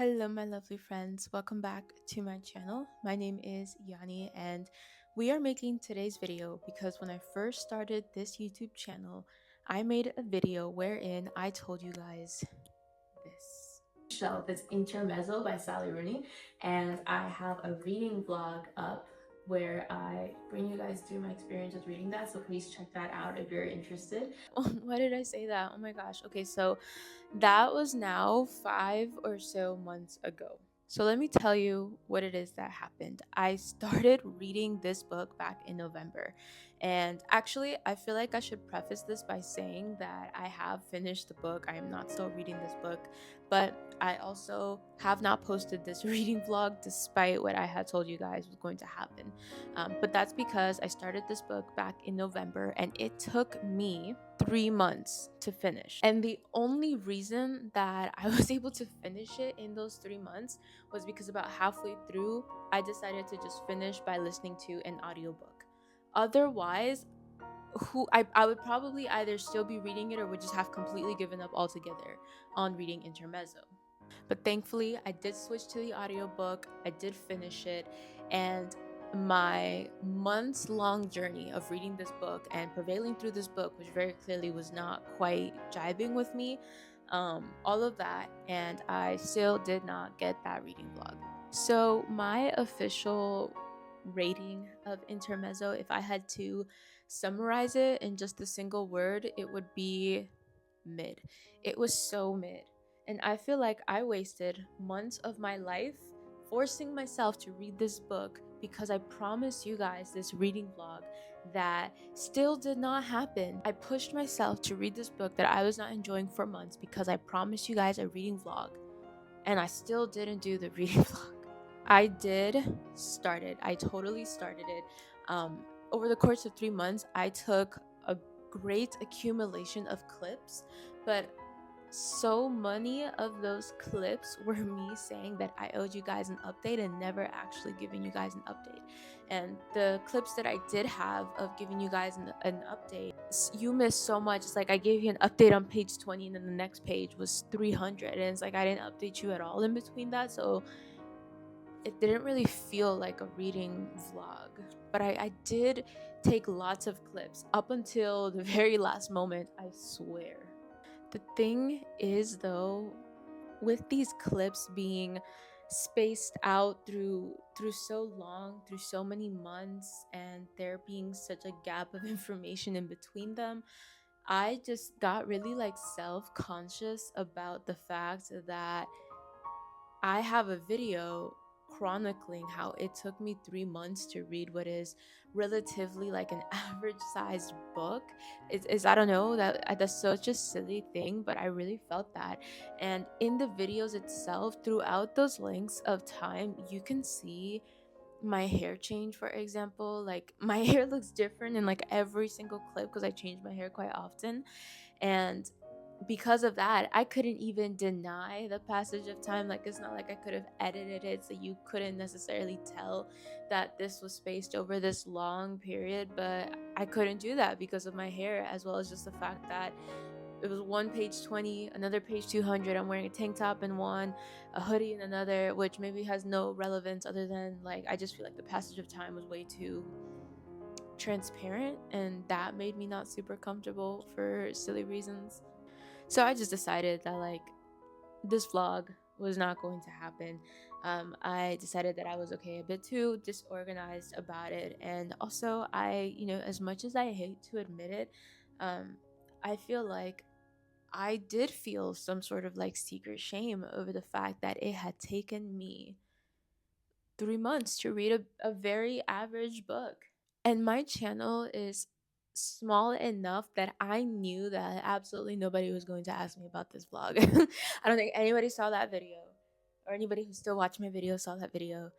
Hello, my lovely friends. Welcome back to my channel. My name is Yani, and we are making today's video because when I first started this YouTube channel, I made a video wherein I told you guys this. Shelf is Intermezzo by Sally Rooney, and I have a reading vlog up where I bring you guys through my experience with reading that. So please check that out if you're interested. Why did I say that? Oh my gosh. Okay, so that was now 5 or so months ago. So let me tell you what it is that happened. I started reading this book back in November. And actually, I feel like I should preface this by saying that I have finished the book. I am not still reading this book, but I also have not posted this reading vlog despite what I had told you guys was going to happen. But that's because I started this book back in November and it took me 3 months to finish. And the only reason that I was able to finish it in those 3 months was because about halfway through, I decided to just finish by listening to an audiobook. Otherwise, I would probably either still be reading it or would just have completely given up altogether on reading Intermezzo. But thankfully, I did switch to the audiobook. I did finish it, and my months long journey of reading this book and prevailing through this book, which very clearly was not quite jiving with me, all of that, and I still did not get that reading vlog. So, my official rating of Intermezzo, if I had to summarize it in just a single word, it would be mid. It was so mid. And I feel like I wasted months of my life forcing myself to read this book because I promised you guys this reading vlog that still did not happen. I pushed myself to read this book that I was not enjoying for months because I promised you guys a reading vlog, and I still didn't do the reading vlog. I did start it. I totally started it. Over the course of 3 months, I took a great accumulation of clips, but so many of those clips were me saying that I owed you guys an update and never actually giving you guys an update. And the clips that I did have of giving you guys an update, you missed so much. It's like I gave you an update on page 20 and then the next page was 300. And it's like I didn't update you at all in between that. So it didn't really feel like a reading vlog. But I did take lots of clips up until the very last moment, I swear. The thing is, though, with these clips being spaced out through so long, through so many months, and there being such a gap of information in between them, I just got really like self-conscious about the fact that I have a video chronicling how it took me 3 months to read what is relatively like an average sized book. It's I don't know, that's such a silly thing, but I really felt that. And in the videos itself, throughout those lengths of time, you can see my hair change. For example, like my hair looks different in like every single clip because I change my hair quite often. And because of that, I couldn't even deny the passage of time. Like, it's not like I could have edited it so you couldn't necessarily tell that this was spaced over this long period, but I couldn't do that because of my hair, as well as just the fact that it was one page 20, another page 200. I'm wearing a tank top in one, a hoodie in another, which maybe has no relevance other than like I just feel like the passage of time was way too transparent, and that made me not super comfortable for silly reasons. So I just decided that like this vlog was not going to happen. I decided that I was okay, a bit too disorganized about it, and also as much as I hate to admit it, um, I feel like I did feel some sort of like secret shame over the fact that it had taken me 3 months to read a very average book. And my channel is small enough that I knew that absolutely nobody was going to ask me about this vlog. I don't think anybody saw that video, or anybody who still watched my video saw that video.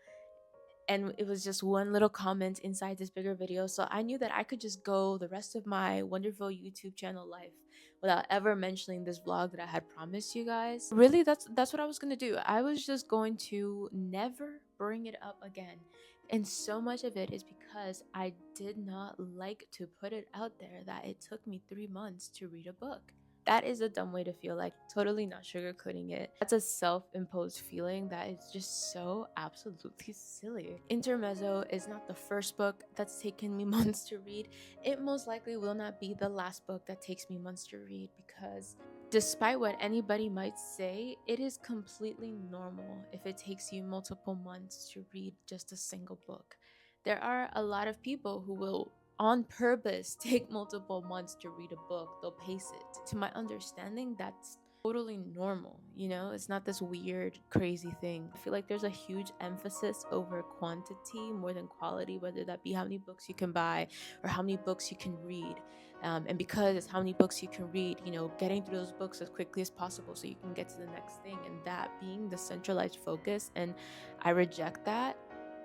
And it was just one little comment inside this bigger video. So I knew that I could just go the rest of my wonderful YouTube channel life without ever mentioning this vlog that I had promised you guys. Really, that's what I was gonna do. I was just going to never bring it up again. And so much of it is because I did not like to put it out there that it took me 3 months to read a book. That is a dumb way to feel, like totally not sugarcoating it. That's a self-imposed feeling that is just so absolutely silly. Intermezzo is not the first book that's taken me months to read. It most likely will not be the last book that takes me months to read, because despite what anybody might say, it is completely normal if it takes you multiple months to read just a single book. There are a lot of people who will on purpose take multiple months to read a book. They'll pace it. To my understanding, that's totally normal. It's not this weird, crazy thing. I feel like there's a huge emphasis over quantity more than quality, whether that be how many books you can buy or how many books you can read. And because it's how many books you can read, getting through those books as quickly as possible so you can get to the next thing, and that being the centralized focus. And I reject that,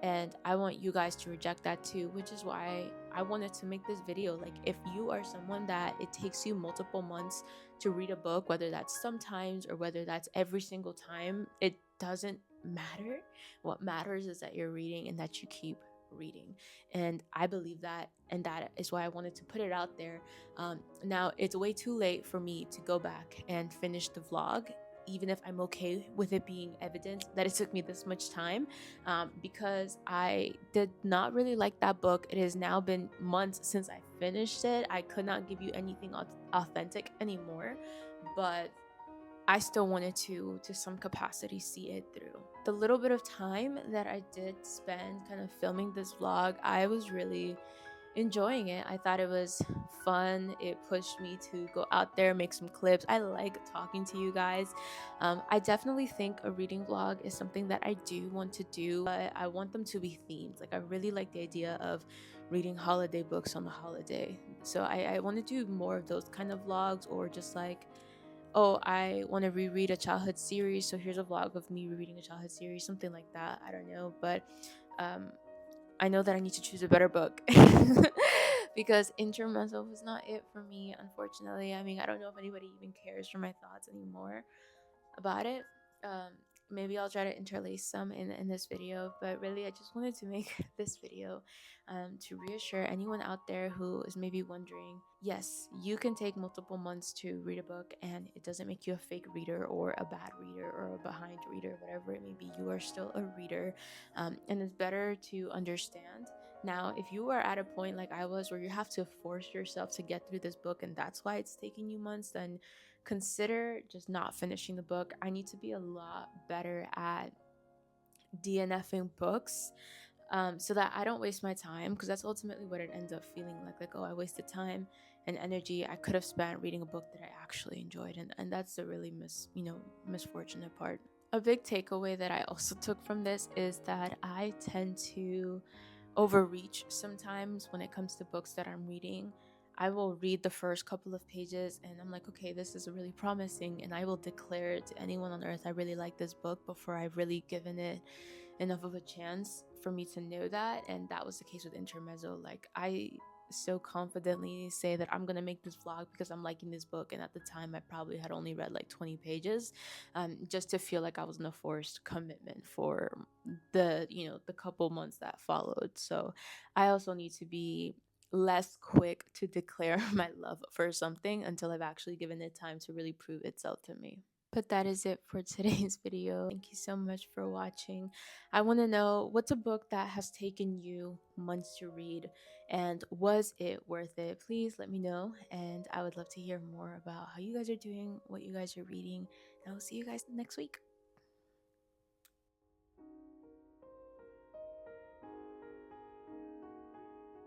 and I want you guys to reject that too, which is why I wanted to make this video. Like, if you are someone that it takes you multiple months to read a book, whether that's sometimes or whether that's every single time, it doesn't matter. What matters is that you're reading and that you keep reading. And I believe that, and that is why I wanted to put it out there. Now it's way too late for me to go back and finish the vlog, even if I'm okay with it being evident that it took me this much time, because I did not really like that book. It has now been months since I finished it. I could not give you anything authentic anymore, but I still wanted to some capacity see it through. The little bit of time that I did spend kind of filming this vlog, I was really enjoying it. I thought it was fun. It pushed me to go out there, make some clips. I like talking to you guys. I definitely think a reading vlog is something that I do want to do, but I want them to be themed. Like, I really like the idea of reading holiday books on the holiday. So I want to do more of those kind of vlogs, or just like, oh, I want to reread a childhood series, so here's a vlog of me rereading a childhood series, something like that. I don't know, but um, I know that I need to choose a better book because Intermezzo was not it for me, unfortunately. I mean, I don't know if anybody even cares for my thoughts anymore about it. Um, Maybe I'll try to interlace some in this video, but really, I just wanted to make this video to reassure anyone out there who is maybe wondering, yes, you can take multiple months to read a book, and it doesn't make you a fake reader or a bad reader or a behind reader, whatever it may be. You are still a reader, and it's better to understand. Now, if you are at a point like I was where you have to force yourself to get through this book and that's why it's taking you months, then consider just not finishing the book. I need to be a lot better at DNFing books, so that I don't waste my time, because that's ultimately what it ends up feeling like. Like, oh, I wasted time and energy I could have spent reading a book that I actually enjoyed, and that's the really misfortunate part. A big takeaway that I also took from this is that I tend to overreach sometimes when it comes to books that I'm reading. I will read the first couple of pages and I'm like, okay, this is really promising. And I will declare to anyone on earth, I really like this book, before I've really given it enough of a chance for me to know that. And that was the case with Intermezzo. Like, I so confidently say that I'm gonna make this vlog because I'm liking this book, and at the time I probably had only read like 20 pages, just to feel like I was in a forced commitment for the couple months that followed. So I also need to be less quick to declare my love for something until I've actually given it time to really prove itself to me. But that is it for today's video. Thank you so much for watching. I want to know, what's a book that has taken you months to read, and was it worth it? Please let me know, and I would love to hear more about how you guys are doing, what you guys are reading, and I will see you guys next week.